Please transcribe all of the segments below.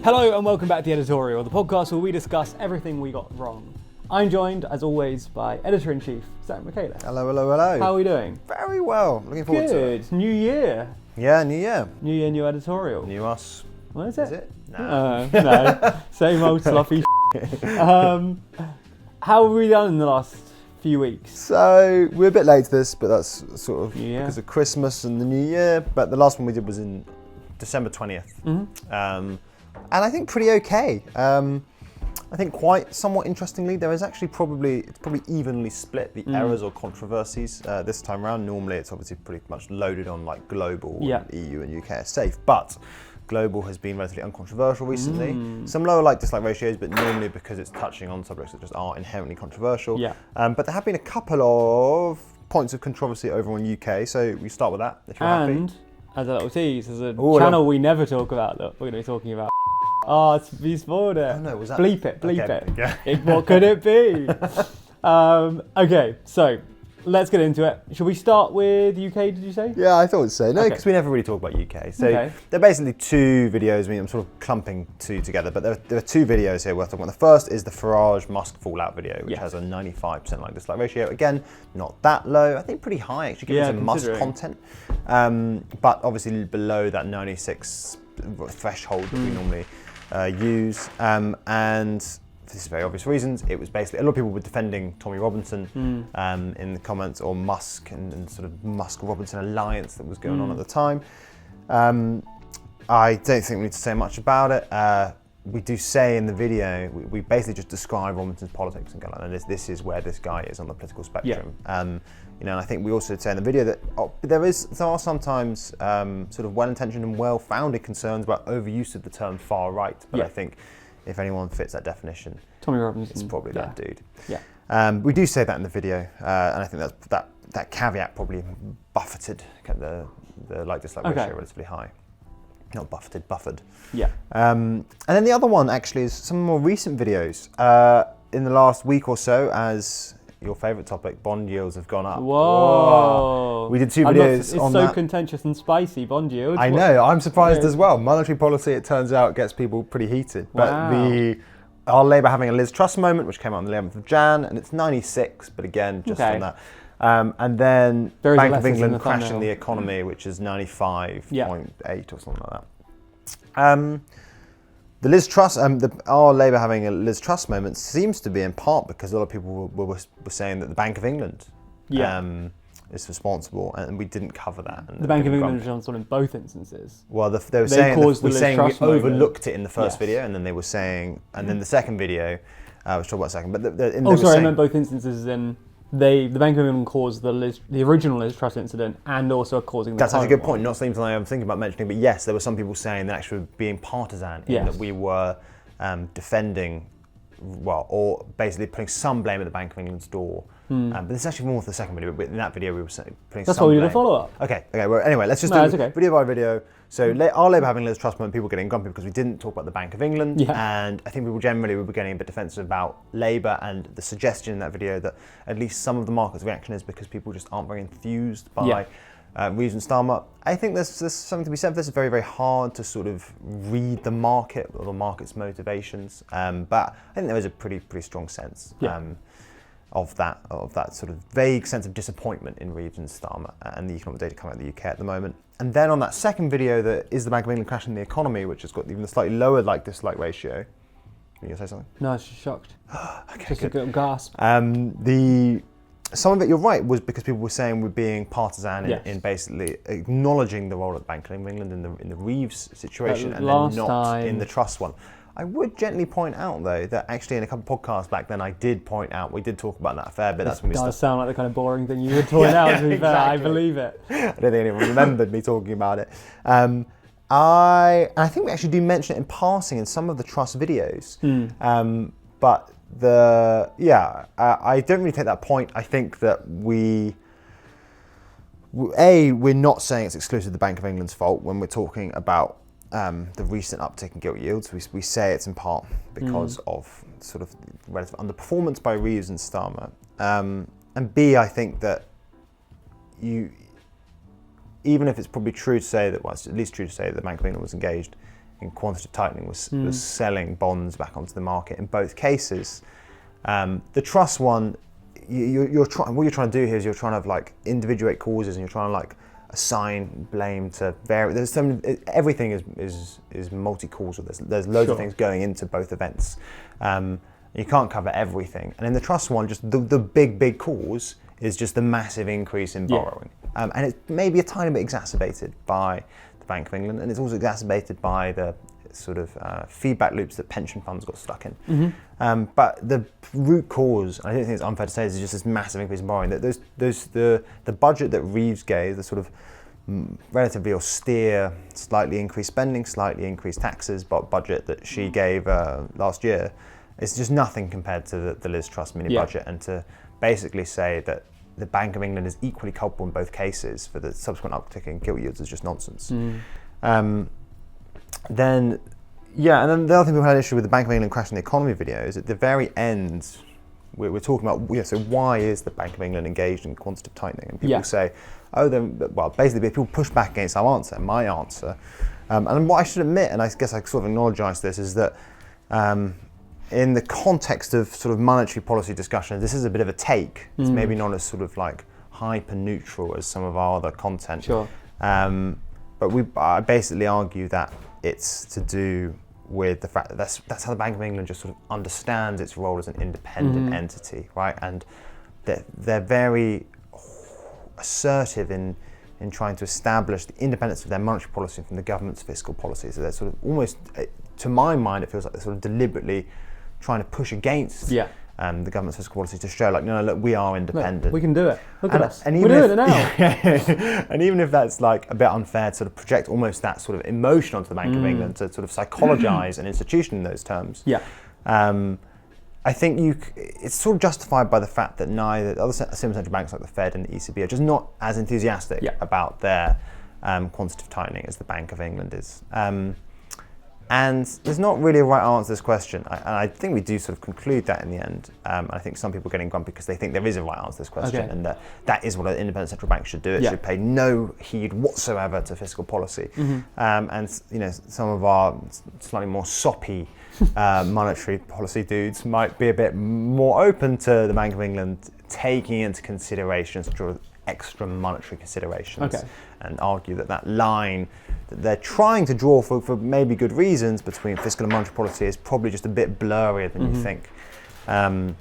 Hello and welcome back to the Editorial, the podcast where we discuss everything we got wrong. I'm joined, as always, by Editor-in-Chief, Michaela. Hello, hello, hello. How are we doing? Very well. Looking forward to it. Good. New year. Yeah, new year. New year, new editorial. New us. What is it? Is it? No. No. Same old sloppy How have we done in the last few weeks? So, we're a bit late to this, but that's sort of Yeah. because of Christmas and the new year. But the last one we did was in December 20th. Mm-hmm. And I think pretty okay. I think quite somewhat interestingly, there is actually it's probably evenly split, the errors or controversies this time around. Normally it's obviously pretty much loaded on like global, Yeah. and EU and UK are safe, but global has been relatively uncontroversial recently. Some lower like-dislike ratios, but normally because it's touching on subjects that just are inherently controversial. Yeah. But there have been a couple of points of controversy over on UK, so we start with that, if you're happy. And, as a little tease, there's a channel we never talk about that we're going to be talking about. Oh, you spoiled it. Oh no, was that? Bleep it. Okay, yeah. What could it be? Okay, so let's get into it. Should we start with UK, did you say? Yeah, I thought so. No, Okay. because we never really talk about UK. So Okay. there are basically two videos. I mean, I'm sort of clumping two together, but there are two videos here worth talking about. The first is the Farage Musk fallout video, which Yes. has a 95% like-dislike ratio. Again, not that low. I think pretty high, actually, given some Musk considering. content. But obviously below that 96 threshold that we normally use. And for this very obvious reasons, it was basically, a lot of people were defending Tommy Robinson in the comments, or Musk and sort of Musk-Robinson alliance that was going on at the time. I don't think we need to say much about it. We do say in the video, we basically just describe Robinson's politics and go like, this is where this guy is on the political spectrum. And I think we also say in the video that there are sometimes sort of well-intentioned and well-founded concerns about overuse of the term far right, but I think if anyone fits that definition, Tommy Robinson. it's probably that dude. Yeah. We do say that in the video, and I think that caveat probably buffeted, kept the like-dislike ratio relatively high. Not buffeted, buffered. Yeah. And then the other one actually is some more recent videos. In the last week or so, as your favourite topic, bond yields have gone up. Whoa. We did two videos on that. It's so contentious and spicy, bond yields. I know, I'm surprised as well. Monetary policy, it turns out, gets people pretty heated. But our Labour having a Liz Truss moment, which came out on the 11th of Jan, and it's 96, but again, just on that. And then Bank of England crashing the economy, which is 95.8 or something like that. The Liz Truss, our Labour having a Liz Truss moment seems to be in part because a lot of people were saying that the Bank of England is responsible, and we didn't cover that. And the Bank of England was responsible in both instances. Well, they were saying we overlooked it in the first video, and then they were saying, and then the second video, which I'll talk about in a second. But I meant both instances. Then the Bank of England caused the original Liz Truss incident, and also causing the. That's actually a good point. Not something I'm thinking about mentioning, but yes, there were some people saying that actually being partisan in that we were defending, or basically putting some blame at the Bank of England's door. But this is actually more for the second video. But in that video, we were putting some blame. That's why we did a follow-up. Okay. Well, anyway, let's just do video by video. So our Labour having Liz Truss moment, people getting grumpy because we didn't talk about the Bank of England, and I think people generally were getting a bit defensive about Labour, and the suggestion in that video that at least some of the market's reaction is because people just aren't very enthused by Reeves and Starmer. I think there's something to be said for this. It's very, very hard to sort of read the market or the market's motivations, but I think there is a pretty strong sense. Of that sort of vague sense of disappointment in Reeves and Starmer and the economic data coming out of the UK at the moment. And then on that second video, that is the Bank of England crashing the economy, which has got even a slightly lower like-dislike ratio. You gonna say something? No, I was just shocked. Okay, just a good gasp. Some of it, you're right, was because people were saying we're being partisan in basically acknowledging the role of the Bank of England in the Reeves situation, and then not in the Truss one. I would gently point out, though, that actually in a couple of podcasts back then, we did talk about that a fair bit. That's when we does sound like the kind of boring thing you would point out, to be fair. I believe it. I don't think anyone remembered me talking about it. I think we actually do mention it in passing in some of the Truss videos. But I don't really take that point. I think that we're not saying it's exclusively the Bank of England's fault when we're talking about the recent uptick in gilt yields. We say it's in part because of sort of relative underperformance by Reeves and Starmer. And B, I think that even if it's probably true to say that, well, it's at least true to say that the Bank of England was engaged in quantitative tightening was selling bonds back onto the market in both cases. The Truss one, you're trying. What you're trying to do here is you're trying to like individuate causes, and you're trying to like assign blame to various. There's so many, everything is multi-causal. There's loads of things going into both events. You can't cover everything. And in the Truss one, just the big cause is just the massive increase in borrowing, and it's maybe a tiny bit exacerbated by the Bank of England, and it's also exacerbated by the sort of feedback loops that pension funds got stuck in. But the root cause, I don't think it's unfair to say, is just this massive increase in borrowing. That the budget that Reeves gave, the sort of relatively austere, slightly increased spending, slightly increased taxes, but budget that she gave last year, it's just nothing compared to the Liz Truss mini budget. And to basically say that the Bank of England is equally culpable in both cases for the subsequent uptick in gilt yields is just nonsense. Then the other thing we've had an issue with the Bank of England crashing the economy video is at the very end, we're talking about, so why is the Bank of England engaged in quantitative tightening? And people say, basically people push back against my answer. And what I should admit, and I guess I sort of acknowledge this, is that in the context of sort of monetary policy discussion, this is a bit of a take. It's maybe not as sort of like hyper neutral as some of our other content. But I basically argue that it's to do with the fact that that's how the Bank of England just sort of understands its role as an independent entity, right? And they're very assertive in trying to establish the independence of their monetary policy from the government's fiscal policy. So they're sort of almost, to my mind, it feels like they're sort of deliberately trying to push against the government's fiscal policy to show, like, no, look, we are independent. Look, we can do it. Look at us. We're doing it now. And even if that's like a bit unfair to sort of project almost that sort of emotion onto the Bank of England, to sort of psychologize an institution in those terms. I think it's sort of justified by the fact that neither other similar central banks like the Fed and the ECB are just not as enthusiastic about their quantitative tightening as the Bank of England is. And there's not really a right answer to this question. And I think we do sort of conclude that in the end. I think some people are getting grumpy because they think there is a right answer to this question, and that is what an independent central bank should do. It should pay no heed whatsoever to fiscal policy. And some of our slightly more soppy monetary policy dudes might be a bit more open to the Bank of England taking into consideration sort of extra monetary considerations, and argue that line that they're trying to draw for maybe good reasons between fiscal and monetary policy is probably just a bit blurrier than you think. And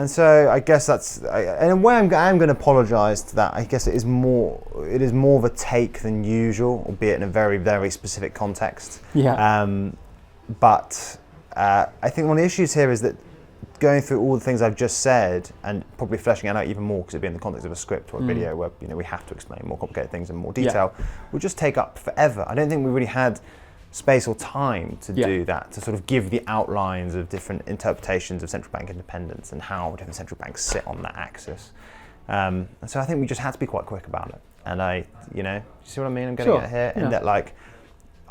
so I guess and in a way I'm going to apologise to that. I guess it is more of a take than usual, albeit in a very, very specific context. But I think one of the issues here is that going through all the things I've just said and probably fleshing it out even more, because it'd be in the context of a script or a video where we have to explain more complicated things in more detail, will just take up forever. I don't think we really had space or time to do that, to sort of give the outlines of different interpretations of central bank independence and how different central banks sit on that axis. And so I think we just had to be quite quick about it. And you see what I mean? I'm getting at here, in that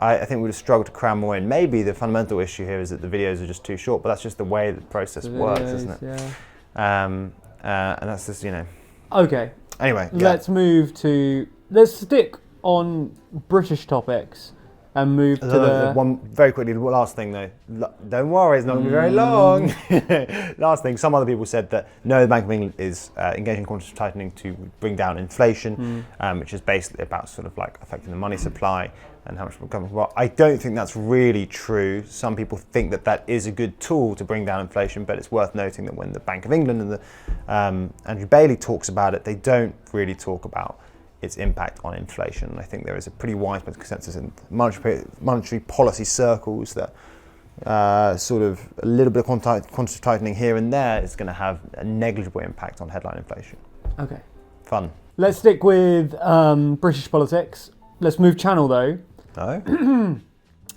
I think we would struggle to cram more in. Maybe the fundamental issue here is that the videos are just too short, but that's just the way the process works, isn't it? And that's just, Okay. Anyway, let's stick on British topics and move to one very quickly. Last thing though, don't worry, it's not going to be very long. Last thing, some other people said that no, the Bank of England is engaging in quantitative tightening to bring down inflation, which is basically about sort of like affecting the money supply and how much will come. Well, I don't think that's really true. Some people think that is a good tool to bring down inflation, but it's worth noting that when the Bank of England and the Andrew Bailey talks about it, they don't really talk about its impact on inflation. And I think there is a pretty widespread consensus in monetary policy circles that sort of a little bit of quantitative tightening here and there is going to have a negligible impact on headline inflation. Okay. Fun. Let's stick with British politics. Let's move channel though. Oh.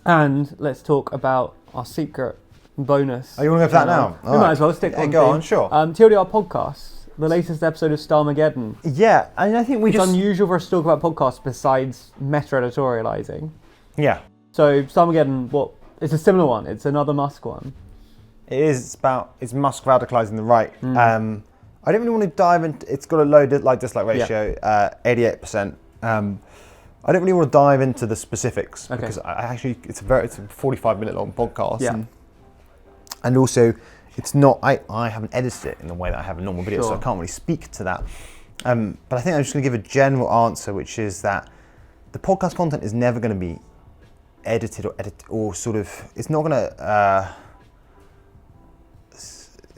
And let's talk about our secret bonus. Oh, you want to go for that now? We might as well stick on. Go on, sure. TLDR podcast, the latest episode of STARMERGEDDON. Yeah, and I think it's unusual for us to talk about podcasts besides meta editorializing. Yeah. So STARMERGEDDON, it's a similar one. It's another Musk one. It is. It's Musk radicalising the right. I don't really want to dive into. It's got a low like-dislike ratio, 88%. I don't really want to dive into the specifics because it's a 45-minute long podcast. Yeah. And also, it's not. I haven't edited it in the way that I have a normal video, so I can't really speak to that. But I think I'm just going to give a general answer, which is that the podcast content is never going to be edited or sort of. It's not going to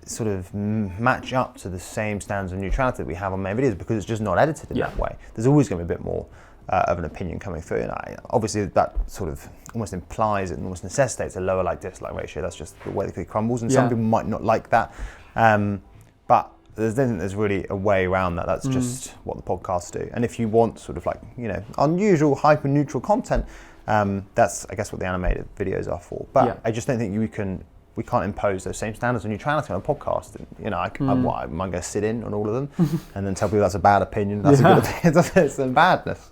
sort of match up to the same standards of neutrality that we have on main videos because it's just not edited in that way. There's always going to be a bit more of an opinion coming through, and obviously that sort of almost implies it and almost necessitates a lower like-dislike ratio. That's just the way the cookie crumbles, and some people might not like that, but there's really a way around that. That's just what the podcasts do. And if you want sort of like, unusual hyper-neutral content, that's, I guess, what the animated videos are for. But I just don't think we can't impose those same standards of neutrality on a podcast. Am I going to sit in on all of them and then tell people that's a bad opinion? That's a good opinion. It's a badness.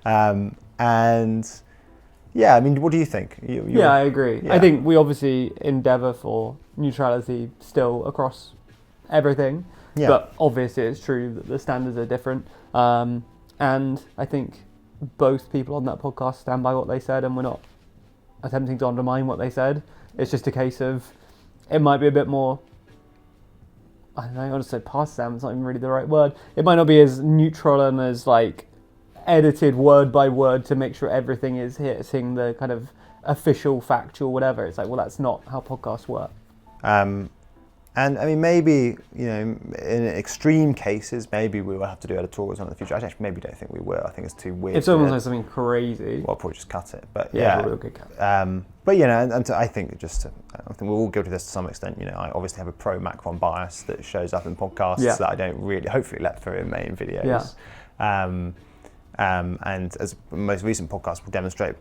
And yeah, I mean, what do you think? I agree. Yeah. I think we obviously endeavour for neutrality still across everything. Yeah. But obviously it's true that the standards are different. And I think both people on that podcast stand by what they said, and we're not attempting to undermine what they said. It's just a case of, it might be a bit more, I don't know, I want to say partisan, it's not even really the right word. It might not be as neutral and as like edited word by word to make sure everything is hitting the kind of official, factual, whatever. It's like, well, that's not how podcasts work. And I mean, maybe, in extreme cases, maybe we will have to do editorials on it in the future. I actually maybe don't think we will. I think it's too weird. If someone says something crazy, well, I'll probably just cut it. But we'll get cut. But and I think I think we're all guilty of this to some extent. I obviously have a pro-Macron bias that shows up in podcasts that I don't really, hopefully, let through in main videos. And as the most recent podcast will demonstrate,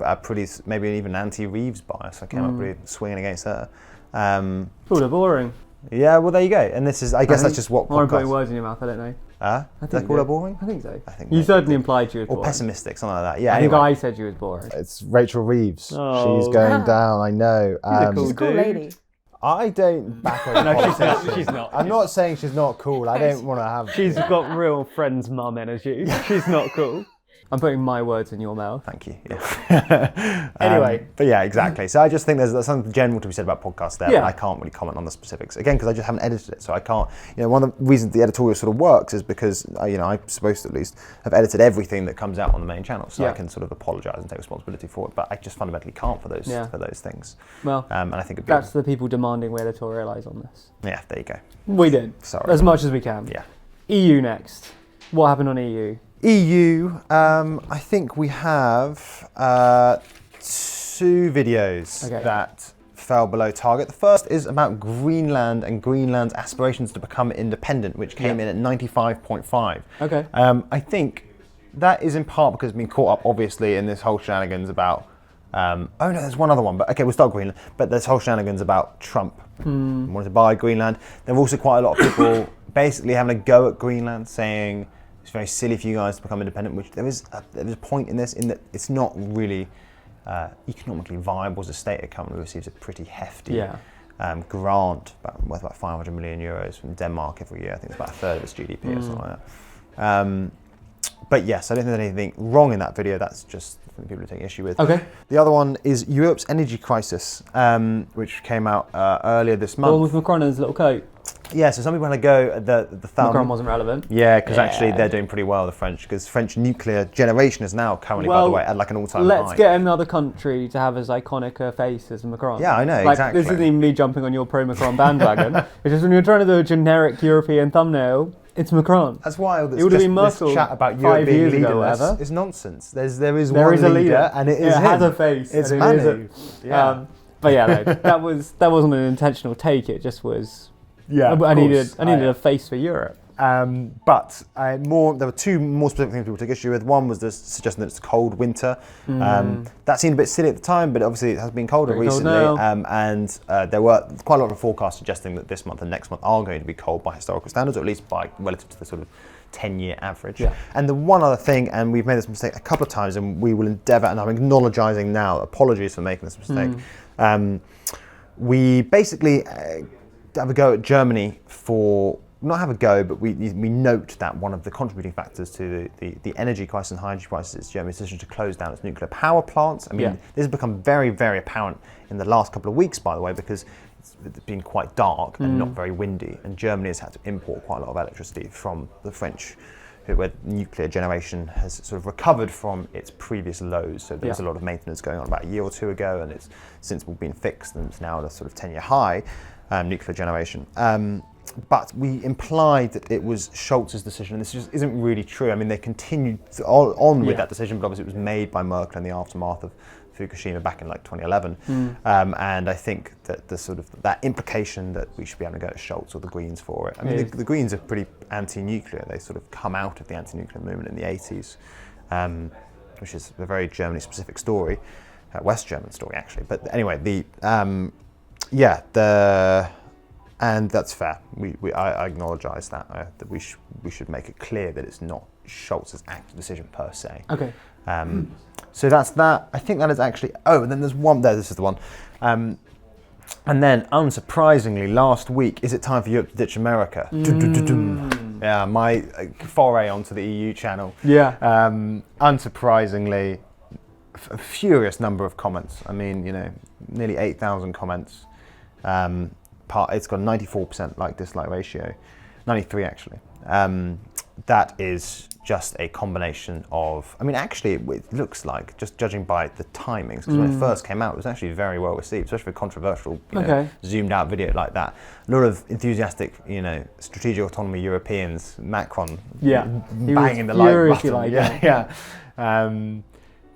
maybe even anti-Reeves bias. I came up really swinging against her. They're boring. Yeah, well, there you go. And this is, I guess that's just what podcasts... I'm putting words in your mouth, I don't know. Did I call her boring? I think so. You certainly implied she was boring. Or pessimistic, something like that. Yeah, I think I said she was boring. It's Rachel Reeves. Oh. She's going down, I know. She's a cool lady. I don't back her. No, she's not. I'm not saying she's not cool. I don't want to have... She's got real friend's mum energy. She's not cool. I'm putting my words in your mouth. Thank you. Yeah. Anyway. But yeah, exactly. So I just think there's something general to be said about podcasts there, but I can't really comment on the specifics. Again, because I just haven't edited it. So I can't, one of the reasons the editorial sort of works is because, I'm supposed to at least have edited everything that comes out on the main channel. So I can sort of apologise and take responsibility for it. But I just fundamentally can't for those things. Well, and I think that's the people demanding we editorialise on this. Yeah, there you go. We did. Sorry. As much as we can. Yeah. EU next. What happened on EU? EU, I think we have 2 videos that fell below target. The first is about Greenland and Greenland's aspirations to become independent, which came in at 95.5. Okay. I think that is in part because it's been caught up, obviously, in this whole shenanigans about... there's one other one, but okay, we'll start Greenland. But there's whole shenanigans about Trump wanting to buy Greenland. There were also quite a lot of people basically having a go at Greenland, saying... It's very silly for you guys to become independent, which there is a point in this, in that it's not really economically viable as a state. It currently receives a pretty hefty grant, worth about 500 million euros from Denmark every year. I think it's about a third of its GDP or something like that. But yes, I don't think there's anything wrong in that video. That's just something people are taking issue with. Okay. The other one is Europe's energy crisis, which came out earlier this month. The one with Macron and his little coat. Yeah, so some people had a go at the thumb. Macron wasn't relevant. Yeah, because actually they're doing pretty well, the French, because French nuclear generation is now currently, by the way, at like an all-time high. Let's get another country to have as iconic a face as Macron. Yeah, I know, exactly. This isn't even me jumping on your pro-Macron bandwagon. It's just when you're trying to do a generic European thumbnail, it's Macron. That's why this chat about Europe being leaderless is nonsense. There is one leader, and it is him. It has a face. It's Manu. But yeah, no, that wasn't an intentional take. It just was... Yeah, I needed a face for Europe. But there were 2 more specific things people took issue with. One was the suggestion that it's a cold winter. That seemed a bit silly at the time, but obviously it has been colder recently. And there were quite a lot of forecasts suggesting that this month and next month are going to be cold by historical standards, or at least by relative to the sort of 10-year average. Yeah. And the one other thing, and we've made this mistake a couple of times, and we will endeavour, and I'm acknowledging now, apologies for making this mistake. We basically... have a go at Germany for not have a go, but we note that one of the contributing factors to the energy crisis and high energy prices is Germany's decision to close down its nuclear power plants. I mean, this has become very, very apparent in the last couple of weeks, by the way, because it's been quite dark and not very windy, and Germany has had to import quite a lot of electricity from the French, where nuclear generation has sort of recovered from its previous lows. So there was a lot of maintenance going on about a year or two ago, and it's since been fixed, and it's now at a sort of 10-year high, nuclear generation. But we implied that it was Scholz's decision, and this just isn't really true. I mean, they continued on with that decision, but obviously it was made by Merkel in the aftermath of Fukushima back in like 2011. And I think that the sort of that implication that we should be able to go to Scholz or the Greens for it. I mean, the Greens are pretty anti-nuclear. They sort of come out of the anti-nuclear movement in the 80s, which is a very Germany-specific story, West German story actually. But anyway, and that's fair. I acknowledge that we should make it clear that it's not Scholz's active decision per se. Okay. So that's that. I think that is actually. Oh, and then there's one there. This is the one. And then, unsurprisingly, last week, is it time for Europe to ditch America? Yeah, my foray onto the EU channel. Yeah. Unsurprisingly, a furious number of comments. I mean, nearly 8,000 comments. It's got a 94% dislike ratio, 93 actually. That is just a combination of, I mean, actually it looks like, just judging by the timings, because when it first came out, it was actually very well received, especially for a controversial, zoomed out video like that. A lot of enthusiastic, strategic autonomy Europeans, Macron, banging the like button.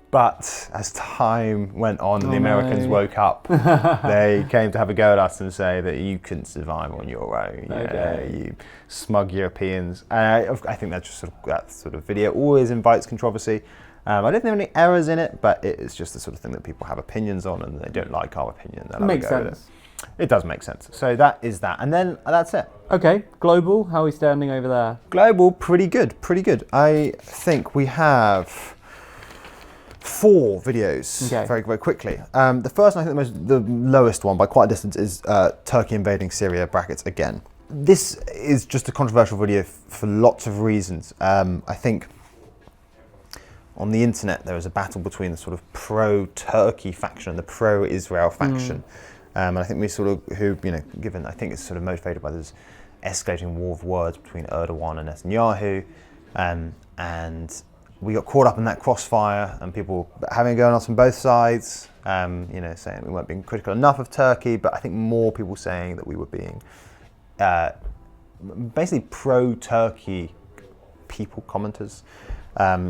But as time went on, the Americans woke up. They came to have a go at us and say that you couldn't survive on your own. You smug Europeans. I think that's just that sort of video always invites controversy. I don't think there are any errors in it, but it's just the sort of thing that people have opinions on, and they don't like our opinion. They'll have a go at it. It does make sense. So that is that, and then that's it. Okay, global. How are we standing over there? Global, pretty good. I think we have 4 videos very, very quickly. The first, and I think the lowest one by quite a distance, is Turkey invading Syria, brackets again. This is just a controversial video for lots of reasons. I think on the internet there is a battle between the sort of pro-Turkey faction and the pro-Israel faction. And I think we sort of, given, I think it's sort of motivated by this escalating war of words between Erdogan and Netanyahu, and we got caught up in that crossfire, and people having a go on us from both sides, saying we weren't being critical enough of Turkey, but I think more people saying that we were being basically pro-Turkey people, commenters,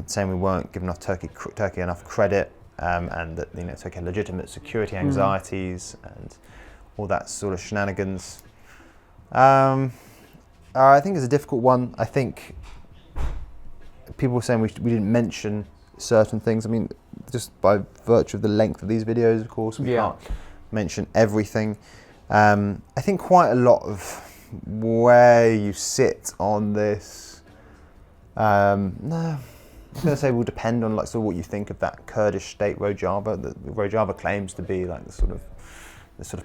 saying we weren't giving Turkey enough credit, and that Turkey had legitimate security anxieties and all that sort of shenanigans. I think it's a difficult one. I think people were saying we didn't mention certain things. I mean, just by virtue of the length of these videos, of course, we can't mention everything. I think quite a lot of where you sit on this, I'm going to say will depend on sort of what you think of that Kurdish state, Rojava. Rojava claims to be the sort of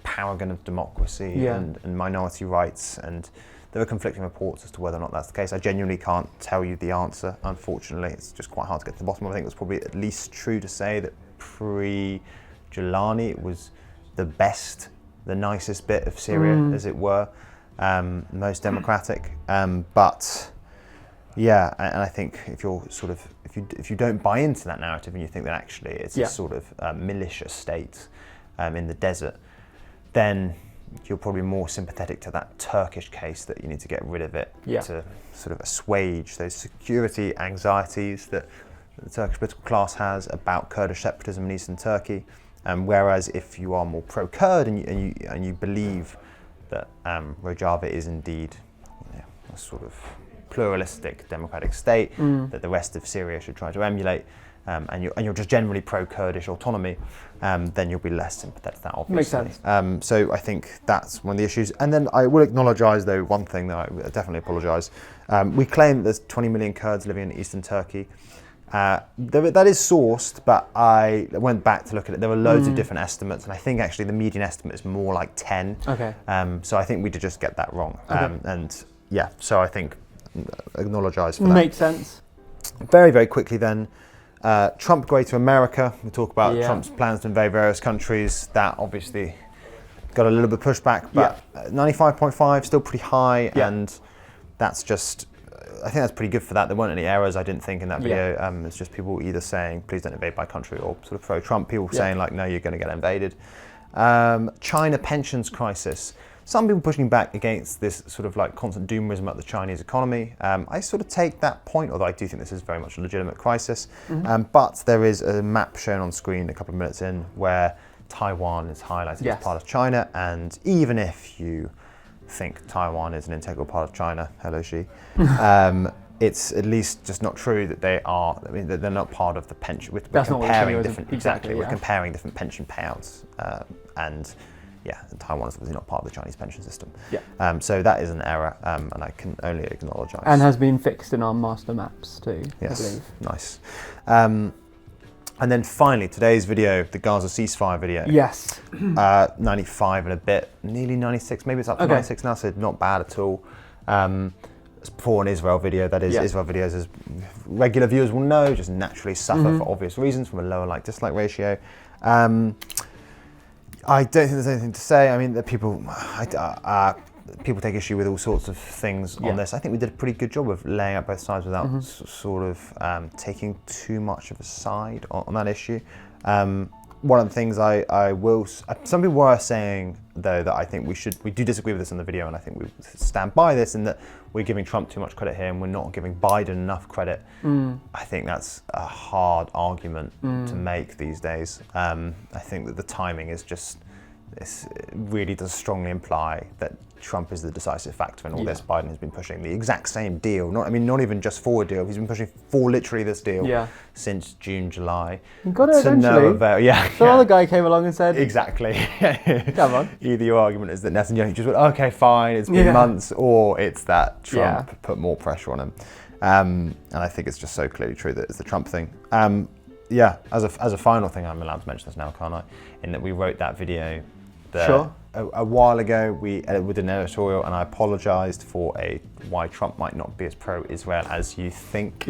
paragon of democracy and minority rights, and there are conflicting reports as to whether or not that's the case. I genuinely can't tell you the answer, unfortunately. It's just quite hard to get to the bottom of. I think it was probably at least true to say that pre-Gilani it was the nicest bit of Syria, as it were, most democratic. But yeah, and I think if you don't buy into that narrative and you think that actually it's a sort of militia state in the desert, then you're probably more sympathetic to that Turkish case, that you need to get rid of it to sort of assuage those security anxieties that the Turkish political class has about Kurdish separatism in eastern Turkey. Whereas if you are more pro-Kurd and you believe that Rojava is indeed a sort of pluralistic democratic state that the rest of Syria should try to emulate, and you're just generally pro-Kurdish autonomy, then you'll be less sympathetic to that, obviously. Makes sense. So I think that's one of the issues. And then I will acknowledge, though, one thing that I definitely apologise. We claim that there's 20 million Kurds living in eastern Turkey. That is sourced, but I went back to look at it. There were loads of different estimates, and I think actually the median estimate is more like 10. Okay. So I think we did just get that wrong. Okay. And yeah, so I think acknowledge for that. Makes sense. Very, very quickly then, Trump Greater America. We talk about Trump's plans to invade various countries. That obviously got a little bit of pushback, but 95.5 still pretty high, and that's just, I think that's pretty good for that. There weren't any errors, I didn't think, in that video. It's just people either saying, please don't invade my country, or sort of pro-Trump. People saying, like, no, you're going to get invaded. China pensions crisis. Some people pushing back against this sort of like constant doomerism about the Chinese economy. I sort of take that point, although I do think this is very much a legitimate crisis. But there is a map shown on screen a couple of minutes in where Taiwan is highlighted as part of China, and even if you think Taiwan is an integral part of China, hello Xi, it's at least just not true that they are. I mean, they're not part of the pension. We're comparing different. Exactly, we're comparing different pension payouts, and Taiwan is obviously not part of the Chinese pension system. So that is an error, and I can only acknowledge. And has been fixed in our master maps too. Yes, I believe. Nice. And then finally, today's video, the Gaza ceasefire video. Yes. 95 and a bit, nearly 96, maybe it's up to 96 now, so not bad at all. It's before an Israel video, that is, Israel videos, as regular viewers will know, just naturally suffer for obvious reasons from a lower like-dislike ratio. I don't think there's anything to say. I mean, the people take issue with all sorts of things on this. I think we did a pretty good job of laying out both sides without sort of taking too much of a side on that issue. One of the things I will, some people were saying though that I think we do disagree with this in the video, and I think we stand by this, in that we're giving Trump too much credit here and we're not giving Biden enough credit. I think that's a hard argument to make these days. I think that the timing is just, this really does strongly imply that Trump is the decisive factor in all this. Biden has been pushing the exact same deal. Not even just for a deal. He's been pushing for literally this deal since June, July. You got it eventually. No avail. So other guy came along and said, exactly. Come on. Either your argument is that Netanyahu just went, okay, fine, it's been months, or it's that Trump put more pressure on him. And I think it's just so clearly true that it's the Trump thing. As a final thing, I'm allowed to mention this now, can't I? In that we wrote that video a while ago. We did an editorial, and I apologised for why Trump might not be as pro-Israel as you think.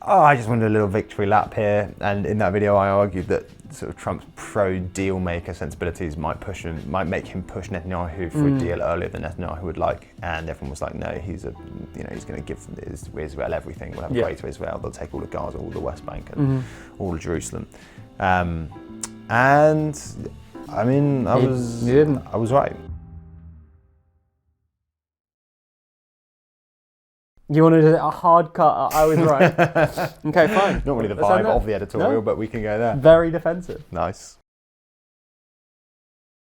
I just wanted a little victory lap here, and in that video I argued that sort of Trump's pro-deal maker sensibilities might make him push Netanyahu for a deal earlier than Netanyahu would like, and everyone was like, no, he's going to give Israel everything. We'll have a Greater Israel. They'll take all of Gaza, all the West Bank, and all of Jerusalem. And I mean, I was right. You wanted a hard cut, I was right. Okay, fine. Not really the vibe of the editorial, but we can go there. Very defensive. Nice.